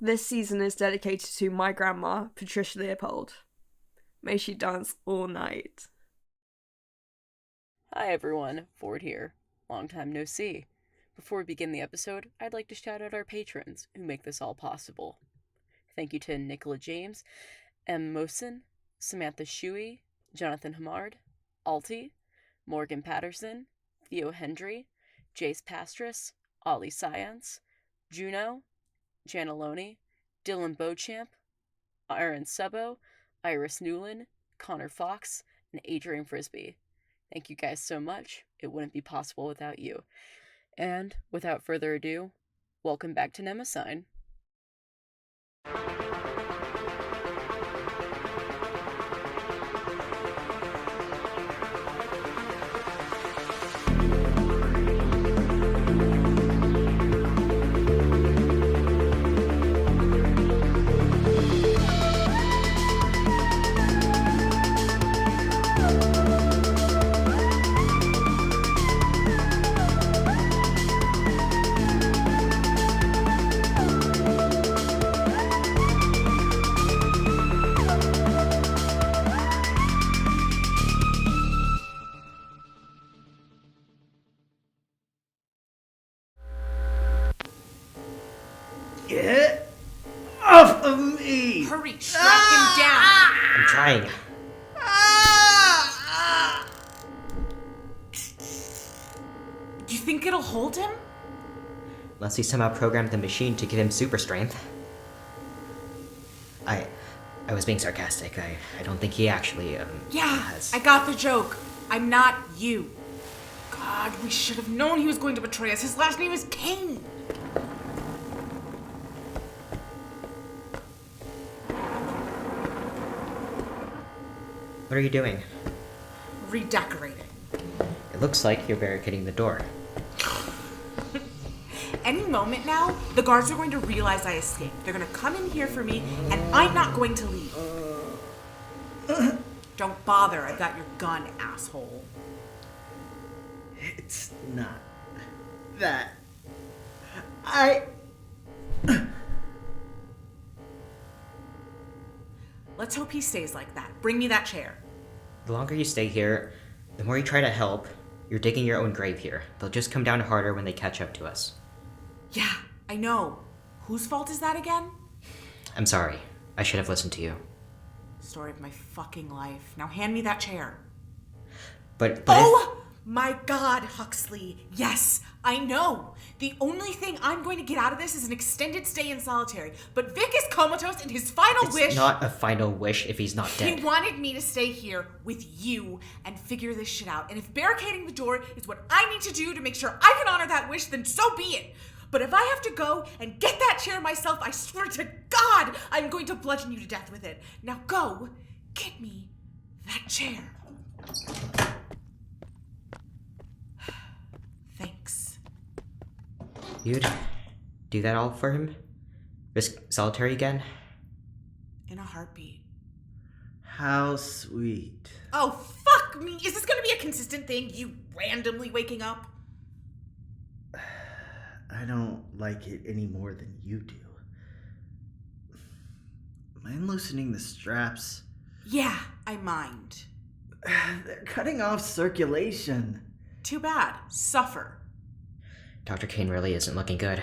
This season is dedicated to my grandma, Patricia Leopold. May she dance all night. Hi everyone, Ford here. Long time no see. Before we begin the episode, I'd like to shout out our patrons who make this all possible. Thank you to Nicola James, Mnemosyne, Samantha Shuey, Jonathan Hamard, Alti, Morgan Patterson, Theo Hendry, Jace Pastris, Ollie Science, Juno, Janeloni, Dylan Beauchamp, Aaron Subbo, Iris Newland, Connor Fox, and Adrian Frisbee. Thank you guys so much. It wouldn't be possible without you. And without further ado, welcome back to Mnemosyne. Get off of me! Hurry, strap him down! I'm trying. Do you think it'll hold him? Unless we somehow programmed the machine to give him super strength. I was being sarcastic. I don't think he actually, has... I got the joke. I'm not you. God, we should have known he was going to betray us. His last name is Cain. What are you doing? Redecorating. It looks like you're barricading the door. Any moment now, the guards are going to realize I escaped. They're going to come in here for me, and I'm not going to leave. Don't bother. I've got your gun, asshole. It's not that. Let's hope he stays like that. Bring me that chair. The longer you stay here, the more you try to help, you're digging your own grave here. They'll just come down harder when they catch up to us. Yeah, I know. Whose fault is that again? I'm sorry. I should have listened to you. Story of my fucking life. Now hand me that chair. But Oh my God, Huxley. Yes, I know. The only thing I'm going to get out of this is an extended stay in solitary. But Vic is comatose and his final wish... It's not a final wish if he's not dead. He wanted me to stay here with you and figure this shit out. And if barricading the door is what I need to do to make sure I can honor that wish, then so be it. But if I have to go and get that chair myself, I swear to God, I'm going to bludgeon you to death with it. Now go, get me that chair. Thanks. You'd do that all for him? Risk solitary again? In a heartbeat. How sweet. Oh, fuck me. Is this going to be a consistent thing, you randomly waking up? I don't like it any more than you do. Mind loosening the straps? Yeah, I mind. They're cutting off circulation. Too bad. Suffer. Dr. Cain really isn't looking good.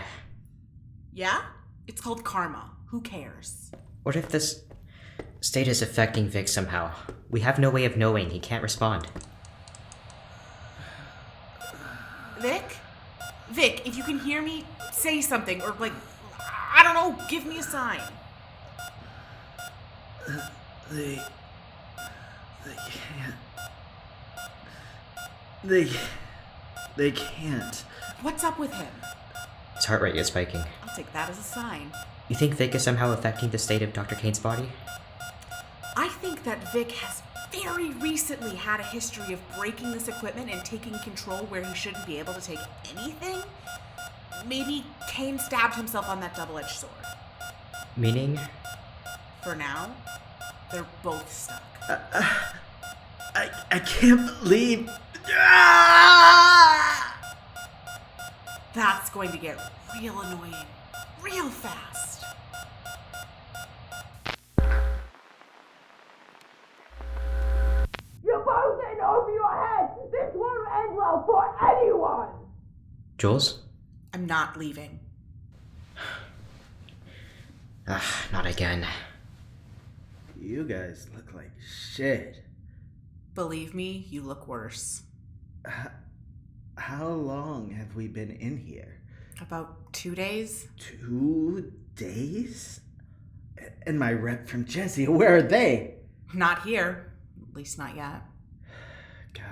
Yeah? It's called karma. Who cares? What if this state is affecting Vic somehow? We have no way of knowing. He can't respond. Vic? Vic, if you can hear me, say something, or I don't know, give me a sign. They can't. They can't. What's up with him? His heart rate is spiking. I'll take that as a sign. You think Vic is somehow affecting the state of Dr. Cain's body? I think that Vic has very recently had a history of breaking this equipment and taking control where he shouldn't be able to take anything. Maybe Cain stabbed himself on that double-edged sword. Meaning? For now, they're both stuck. I can't believe... That's going to get real annoying, real fast. Jules? I'm not leaving. Not again. You guys look like shit. Believe me, you look worse. How long have we been in here? About 2 days? 2 days? And my rep from Jessia, where are they? Not here. At least not yet. God.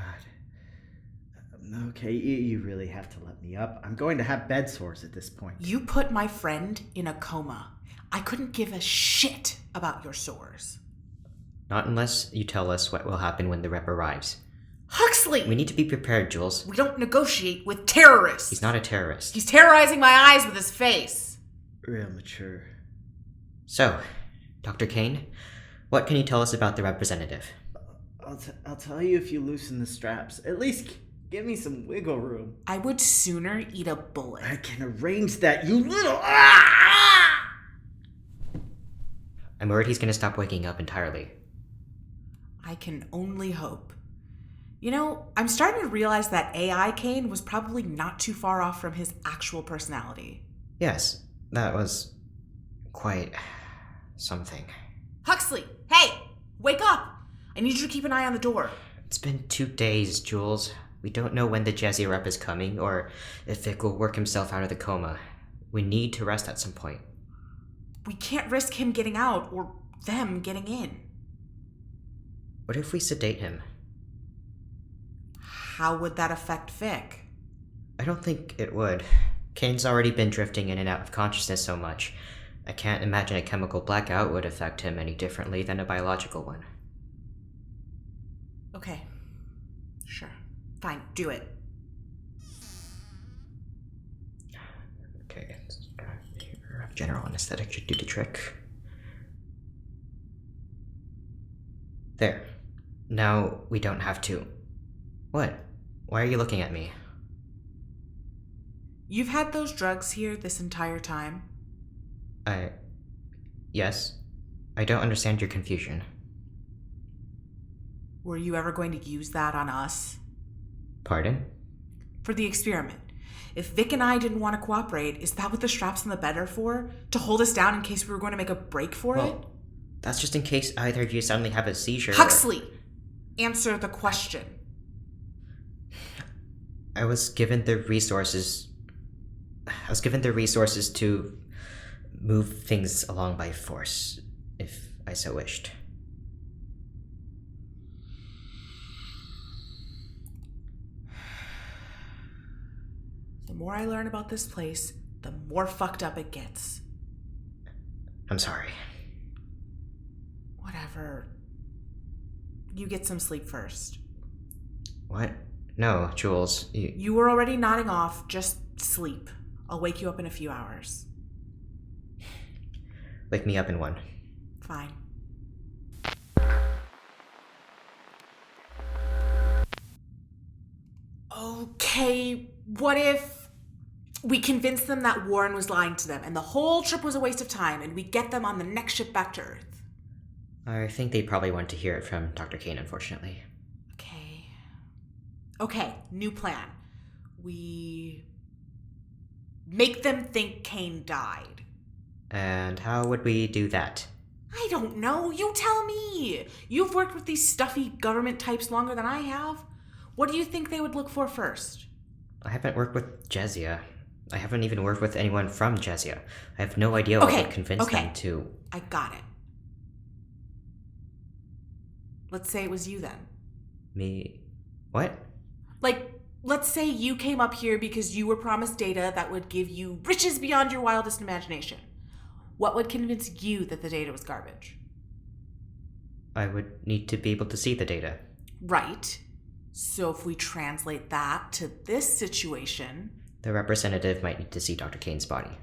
Okay, you really have to let me up. I'm going to have bed sores at this point. You put my friend in a coma. I couldn't give a shit about your sores. Not unless you tell us what will happen when the rep arrives. Huxley! We need to be prepared, Jules. We don't negotiate with terrorists. He's not a terrorist. He's terrorizing my eyes with his face. Real mature. So, Dr. Cain, what can you tell us about the representative? I'll tell you if you loosen the straps. At least give me some wiggle room. I would sooner eat a bullet. I can arrange that, you little... I'm worried he's gonna stop waking up entirely. I can only hope. You know, I'm starting to realize that AI Cain was probably not too far off from his actual personality. Yes, that was quite something. Huxley, hey! Wake up! I need you to keep an eye on the door. It's been 2 days, Jules. We don't know when the Jessia rep is coming, or if Vic will work himself out of the coma. We need to rest at some point. We can't risk him getting out, or them getting in. What if we sedate him? How would that affect Vic? I don't think it would. Cain's already been drifting in and out of consciousness so much. I can't imagine a chemical blackout would affect him any differently than a biological one. Okay. Sure. Fine, do it. Okay, general anesthetic should do the trick. There. Now we don't have to. What? Why are you looking at me? You've had those drugs here this entire time? Yes. I don't understand your confusion. Were you ever going to use that on us? Pardon? For the experiment. If Vic and I didn't want to cooperate, is that what the straps on the bed are for? To hold us down in case we were going to make a break for it? That's just in case either of you suddenly have a seizure. Huxley! Answer the question. I was given the resources to move things along by force, if I so wished. The more I learn about this place, the more fucked up it gets. I'm sorry. Whatever. You get some sleep first. What? No, Jules, You were already nodding off. Just sleep. I'll wake you up in a few hours. Wake me up in 1. Fine. Okay, what if we convince them that Warren was lying to them and the whole trip was a waste of time and we get them on the next ship back to Earth? I think they probably want to hear it from Dr. Cain, unfortunately. Okay, new plan. We make them think Cain died. And how would we do that? I don't know. You tell me. You've worked with these stuffy government types longer than I have. What do you think they would look for first? I haven't worked with Jessia. I haven't even worked with anyone from Jessia. I have no idea what would convince them to... I got it. Let's say it was you then. Me? What? Let's say you came up here because you were promised data that would give you riches beyond your wildest imagination. What would convince you that the data was garbage? I would need to be able to see the data. Right. So if we translate that to this situation... The representative might need to see Dr. Cain's body.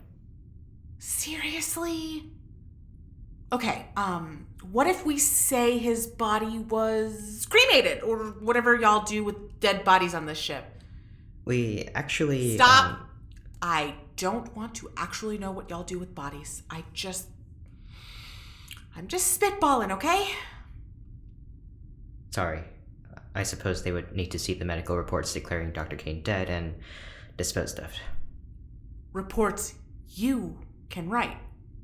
Seriously? Okay, what if we say his body was cremated, or whatever y'all do with dead bodies on this ship? We actually... Stop! I don't want to actually know what y'all do with bodies. I'm just spitballing, okay? Sorry. I suppose they would need to see the medical reports declaring Dr. Cain dead and disposed of. Reports you can write,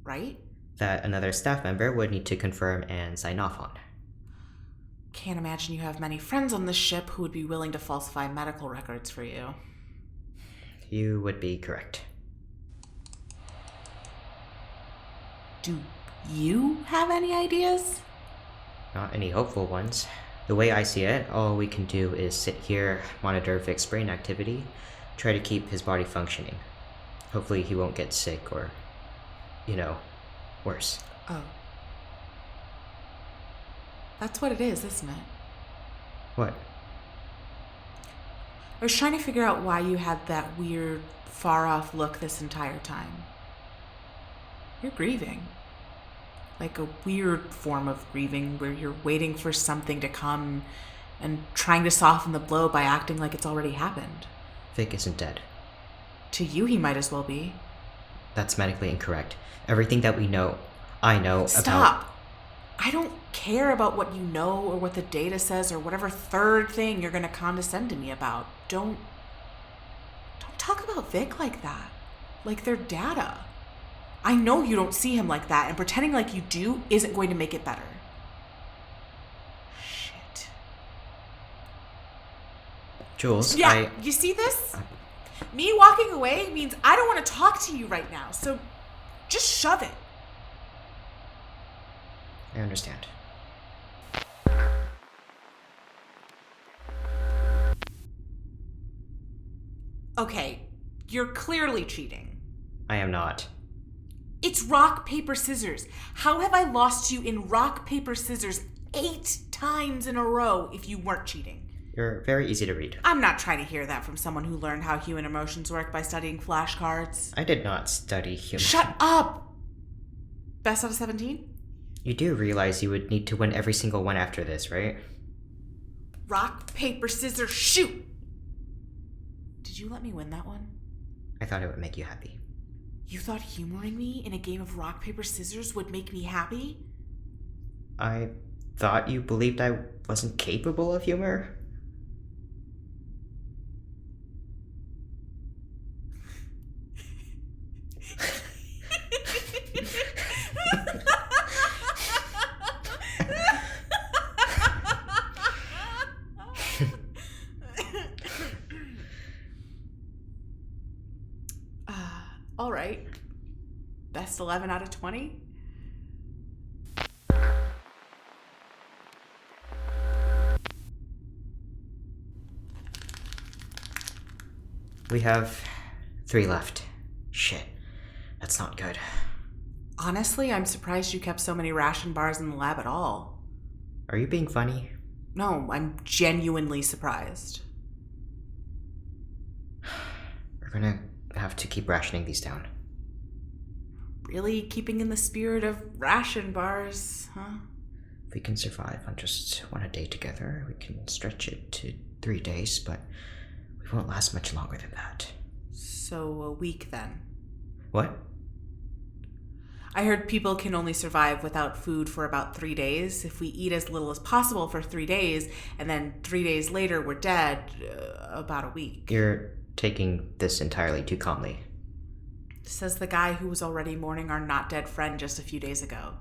right? That another staff member would need to confirm and sign off on. Can't imagine you have many friends on this ship who would be willing to falsify medical records for you. You would be correct. Do you have any ideas? Not any hopeful ones. The way I see it, all we can do is sit here, monitor Vic's brain activity, try to keep his body functioning. Hopefully he won't get sick or, worse. Oh. That's what it is, isn't it? What? I was trying to figure out why you had that weird, far-off look this entire time. You're grieving. Like a weird form of grieving where you're waiting for something to come and trying to soften the blow by acting like it's already happened. Vic isn't dead. To you, he might as well be. That's medically incorrect. Everything that I know Stop! I don't care about what you know or what the data says or whatever third thing you're going to condescend to me about. Don't talk about Vic like that. Like they're data. I know you don't see him like that, and pretending like you do isn't going to make it better. Shit. Jules, Yeah, you see this? Me walking away means I don't want to talk to you right now, so just shove it. I understand. Okay, you're clearly cheating. I am not. It's rock, paper, scissors. How have I lost you in rock, paper, scissors 8 times in a row if you weren't cheating? You're very easy to read. I'm not trying to hear that from someone who learned how human emotions work by studying flashcards. I did not study human... Shut up! Best out of 17? You do realize you would need to win every single one after this, right? Rock, paper, scissors, shoot! Did you let me win that one? I thought it would make you happy. You thought humoring me in a game of rock, paper, scissors would make me happy? I thought you believed I wasn't capable of humor? All right. Best 11 out of 20? We have 3 left. Shit. That's not good. Honestly, I'm surprised you kept so many ration bars in the lab at all. Are you being funny? No, I'm genuinely surprised. We're gonna have to keep rationing these down. Really keeping in the spirit of ration bars, huh? If we can survive on just 1 a day together, we can stretch it to 3 days, but we won't last much longer than that. So a week then. What? I heard people can only survive without food for about 3 days. If we eat as little as possible for 3 days, and then 3 days later we're dead, about a week. You're taking this entirely too calmly. Says the guy who was already mourning our not dead friend just a few days ago.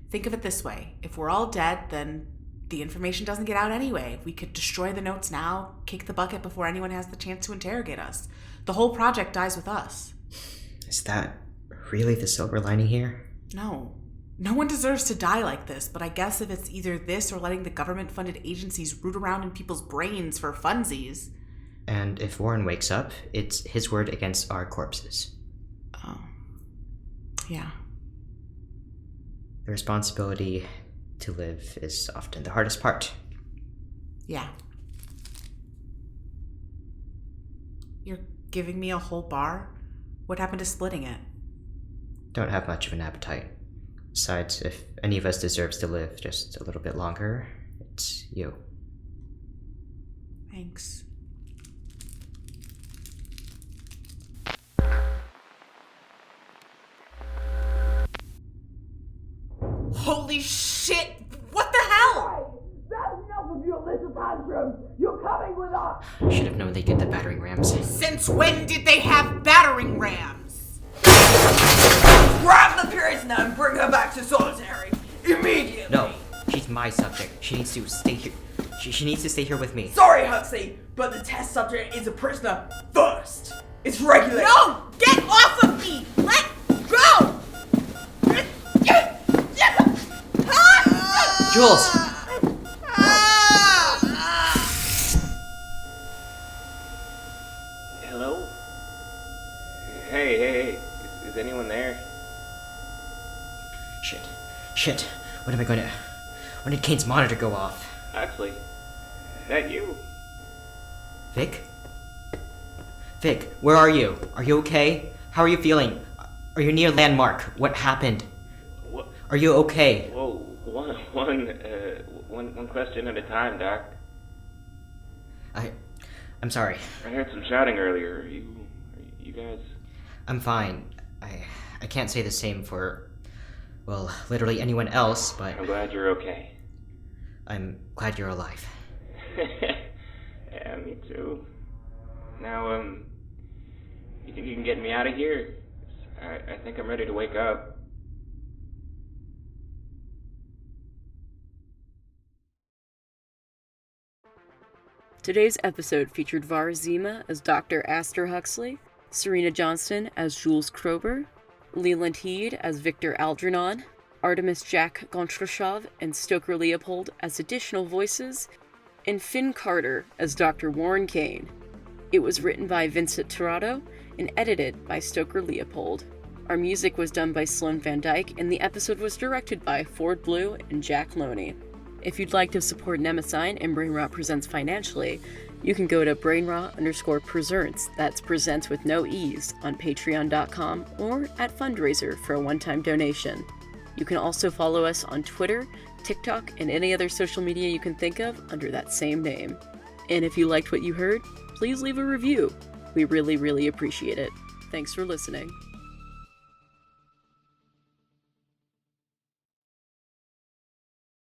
Think of it this way. If we're all dead, then the information doesn't get out anyway. We could destroy the notes now, kick the bucket before anyone has the chance to interrogate us. The whole project dies with us. Is that really the silver lining here? No. No one deserves to die like this, but I guess if it's either this or letting the government-funded agencies root around in people's brains for funsies. And if Warren wakes up, it's his word against our corpses. Oh. Yeah. The responsibility to live is often the hardest part. Yeah. You're giving me a whole bar? What happened to splitting it? Don't have much of an appetite. Besides, if any of us deserves to live just a little bit longer, it's you. Thanks. Holy shit! What the hell? That's enough of your little tantrums! You're coming with us! Should have known they'd get the battering rams. Since when did they have battering rams? Grab the prisoner and bring her back to solitary immediately. No, she's my subject. She needs to stay here. She needs to stay here with me. Sorry, Huxley, but the test subject is a prisoner first. It's regulated. No! Get off of me! Let go! Jules! Hello? Hey, is anyone there? Shit. What am I going to... When did Cain's monitor go off? Huxley, is that you? Vic, where are you? Are you okay? How are you feeling? Are you near landmark? What happened? What? Are you okay? Whoa, one question at a time, Doc. I'm sorry. I heard some shouting earlier. Are you guys... I'm fine. I can't say the same for, well, literally anyone else, but... I'm glad you're okay. I'm glad you're alive. Yeah, me too. Now, you think you can get me out of here? I think I'm ready to wake up. Today's episode featured Varis Zima as Dr. Aster Huxley, Serina Johnston as Jules Kroeber, Leland as Victor Algernon, Artemis Jack Gontscharov and Stoker Leopold as additional voices, and Finn Carter as Dr. Warren Cain. It was written by Vincent Tirado and edited by Stoker Leopold. Our music was done by Sloan Van Dyke, and the episode was directed by Ford Blue and Jack Loney. If you'd like to support Mnemosyne and Brainrot Presents financially, you can go to brainrot_presents, that's presents with no E's, on patreon.com or at Fundraiser for a one-time donation. You can also follow us on Twitter, TikTok, and any other social media you can think of under that same name. And if you liked what you heard, please leave a review. We really, really appreciate it. Thanks for listening.